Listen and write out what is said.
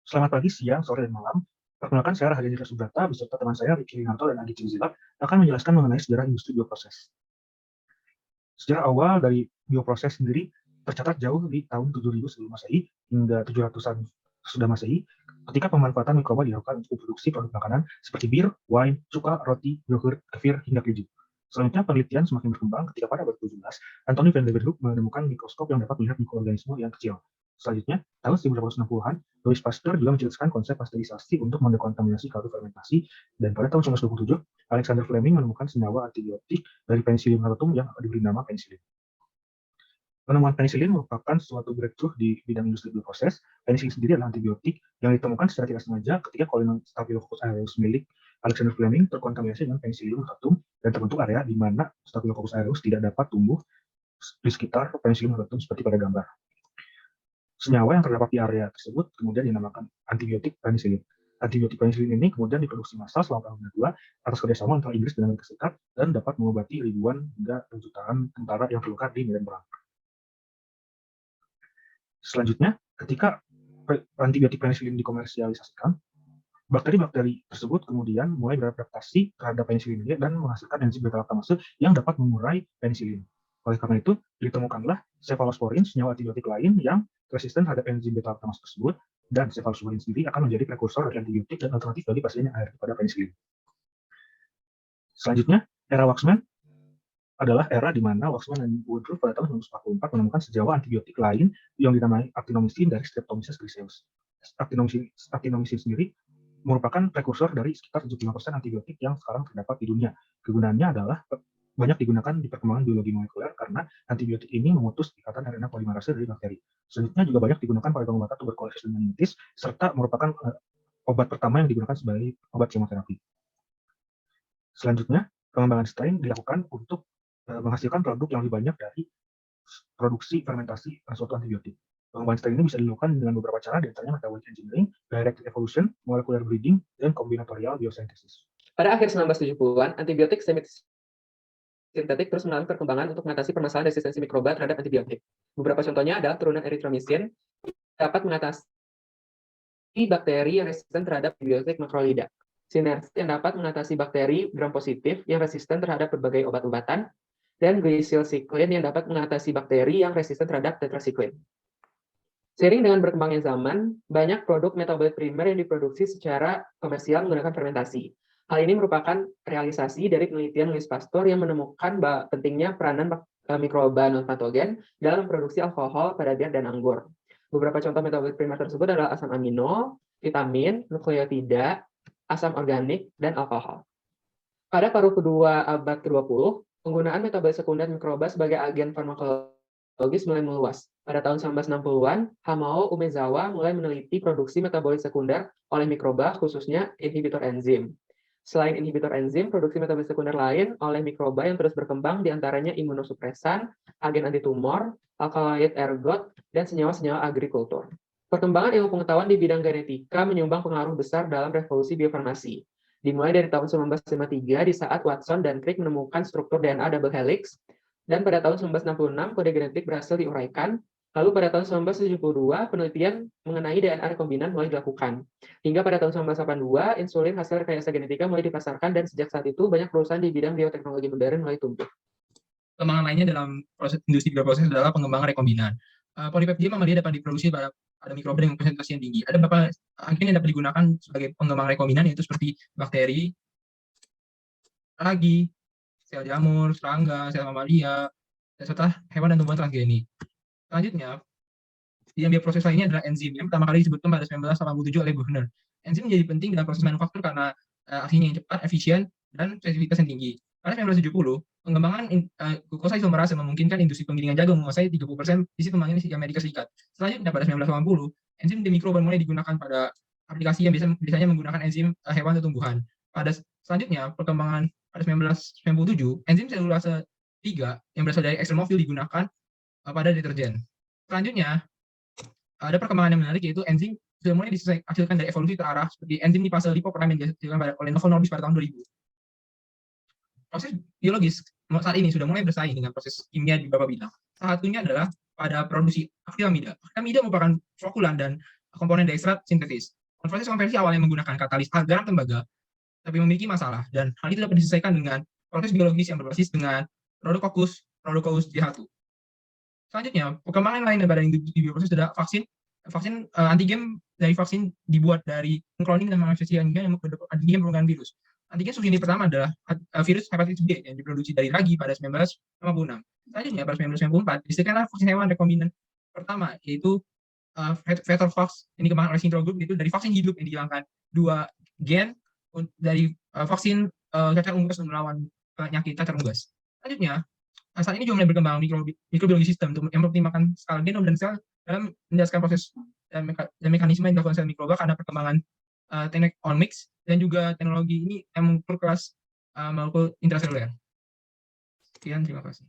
Selamat pagi, siang, sore, dan malam. Perkenalkan, saya Rahadian Dika Subrata beserta teman saya Ricky Linarto dan Agi Cimzila akan menjelaskan mengenai sejarah industri bioproses. Sejarah awal dari bioproses sendiri tercatat jauh di tahun 7000 sebelum Masehi hingga 700-an sesudah Masehi, ketika pemanfaatan mikroba dilakukan untuk produksi produk makanan seperti bir, wine, cuka, roti, yogurt, kefir, hingga keju. Selanjutnya, penelitian semakin berkembang ketika pada abad 17, Anthony van Leeuwenhoek menemukan mikroskop yang dapat melihat mikroorganisme yang kecil. Selanjutnya, tahun 1860-an, Louis Pasteur juga mencetuskan konsep pasteurisasi untuk mendekontaminasi kaldu fermentasi, dan pada tahun 1927, Alexander Fleming menemukan senyawa antibiotik dari Penicillium rotatum yang diberi nama penicillin. Penemuan penicillin merupakan suatu breakthrough di bidang industri bioproses. Penicillin sendiri adalah antibiotik yang ditemukan secara tidak sengaja ketika koloni Staphylococcus aureus milik Alexander Fleming terkontaminasi dengan Penicillium rotatum dan terbentuk area di mana Staphylococcus aureus tidak dapat tumbuh di sekitar Penicillium rotatum seperti pada gambar. Senyawa yang terdapat di area tersebut kemudian dinamakan antibiotik penicillin. Antibiotik penicillin ini kemudian diproduksi massal selama Perang Dunia II atas kerjasama antara Inggris dan Amerika Serikat dan dapat mengobati ribuan hingga jutaan tentara yang terluka di medan perang. Selanjutnya, ketika antibiotik penicillin dikomersialisasikan, bakteri-bakteri tersebut kemudian mulai beradaptasi terhadap penicillin ini dan menghasilkan enzim beta-laktamase yang dapat mengurai penicillin. Oleh karena itu, ditemukanlah cephalosporin, senyawa antibiotik lain yang resisten terhadap enzim beta-laktamase tersebut, dan cephalosporin sendiri akan menjadi prekursor dari antibiotik dan alternatif bagi pasien yang alergi pada penicillin. Selanjutnya, era Waxman adalah era di mana Waxman dan Woodruff pada tahun 1944 menemukan senyawa antibiotik lain yang dinamai actinomycin dari Streptomyces griseus. Actinomycin sendiri merupakan prekursor dari sekitar 75% antibiotik yang sekarang terdapat di dunia. Kegunaannya adalah banyak digunakan di perkembangan biologi molekuler karena antibiotik ini memutus ikatan RNA polimerase dari bakteri. Selanjutnya juga banyak digunakan pada pengobatan tuberkulosis dan meningitis, serta merupakan obat pertama yang digunakan sebagai obat kemoterapi. Selanjutnya, pengembangan stain dilakukan untuk menghasilkan produk yang lebih banyak dari produksi fermentasi suatu antibiotik. Pengembangan stain ini bisa dilakukan dengan beberapa cara, diantaranya metabolic engineering, direct evolution, molecular breeding, dan combinatorial biosynthesis. Pada akhir 1970-an, antibiotik sintetik terus mengalami perkembangan untuk mengatasi permasalahan resistensi mikroba terhadap antibiotik. Beberapa contohnya adalah turunan erythromycin dapat mengatasi bakteri yang resisten terhadap antibiotik makrolida. Sinergis yang dapat mengatasi bakteri gram-positif yang resisten terhadap berbagai obat-obatan, dan glycylcycline yang dapat mengatasi bakteri yang resisten terhadap tetracycline. Seiring dengan berkembangnya zaman, banyak produk metabolit primer yang diproduksi secara komersial menggunakan fermentasi. Hal ini merupakan realisasi dari penelitian Louis Pasteur yang menemukan pentingnya peranan mikroba non-patogen dalam produksi alkohol pada bir dan anggur. Beberapa contoh metabolit primer tersebut adalah asam amino, vitamin, nukleotida, asam organik, dan alkohol. Pada paruh kedua abad ke-20, penggunaan metabolit sekunder mikroba sebagai agen farmakologis mulai meluas. Pada tahun 1960-an, Hamao Umezawa mulai meneliti produksi metabolit sekunder oleh mikroba, khususnya inhibitor enzim. Selain inhibitor enzim, produksi metabolit sekunder lain oleh mikroba yang terus berkembang diantaranya imunosupresan, agen antitumor, alkaloid ergot, dan senyawa-senyawa agrikultur. Perkembangan ilmu pengetahuan di bidang genetika menyumbang pengaruh besar dalam revolusi biofarmasi. Dimulai dari tahun 1953 di saat Watson dan Crick menemukan struktur DNA double helix, dan pada tahun 1966 kode genetik berhasil diuraikan. Lalu pada tahun 1972 penelitian mengenai DNA rekombinan mulai dilakukan. Hingga pada tahun 1982 insulin hasil rekayasa genetika mulai dipasarkan, dan sejak saat itu banyak perusahaan di bidang bioteknologi modern mulai tumbuh. Perkembangan lainnya dalam proses industri bioproses adalah pengembangan rekombinan. Polipeptida mamalia dapat diproduksi pada mikroba dengan konsentrasi yang tinggi. Ada beberapa agen yang dapat digunakan sebagai pengembang rekombinan, yaitu seperti bakteri, ragi, sel jamur, serangga, sel mamalia, serta hewan dan tumbuhan transgenik. Selanjutnya, bidang bioproses lainnya adalah enzim yang pertama kali disebutkan pada 1987 oleh Buchner. Enzim menjadi penting dalam proses manufaktur karena aksinya yang cepat, efisien, dan spesifitas yang tinggi. Pada 1970, pengembangan glukosa isomerase memungkinkan industri penggilingan jagung menguasai 30% sisi pembangunan di Amerika Serikat. Selanjutnya, pada 1980, enzim dimikroba mulai digunakan pada aplikasi yang biasanya menggunakan enzim hewan atau tumbuhan. Selanjutnya, perkembangan pada 1997, enzim selulase 3 yang berasal dari ekstremofil digunakan pada deterjen. Selanjutnya, ada perkembangan yang menarik, yaitu enzim sudah mulai dihasilkan dari evolusi terarah seperti enzim lipase lipoprotein yang dihasilkan oleh Novo Nordisk pada tahun 2000. Proses biologis saat ini sudah mulai bersaing dengan proses kimia di beberapa bidang. Salah satunya adalah pada produksi akrilamida. Akrilamida merupakan flokulan dan komponen dextrat sintetis. Proses konversi awalnya menggunakan katalis garam tembaga, tapi memiliki masalah, dan hal itu dapat diselesaikan dengan proses biologis yang berbasis dengan Rhodococcus J1. Selanjutnya, perkembangan lain daripada di bioproses adalah vaksin antigen dari vaksin dibuat dari cloning dan manufaktur antigen yang antigen merupakan virus. Antigen subsidi pertama adalah virus hepatitis B yang diproduksi dari ragi pada 1956. Selanjutnya, pada 1994, disediakanlah vaksin hewan rekombinan pertama, yaitu Vectorvax yang dikembangkan oleh Syntro Group, itu dari vaksin hidup yang dihilangkan 2 gen dari vaksin cacar unggas untuk melawan penyakit cacar unggas. Selanjutnya, saat ini juga mulai berkembang mikrobiologi sistem yang mempertimbangkan skala genom dan sel dalam menjelaskan proses dan mekanisme yang dilakukan sel mikroba karena perkembangan teknik omics dan juga teknologi ini yang memperkeras molekul intraseluler. Sekian, terima kasih.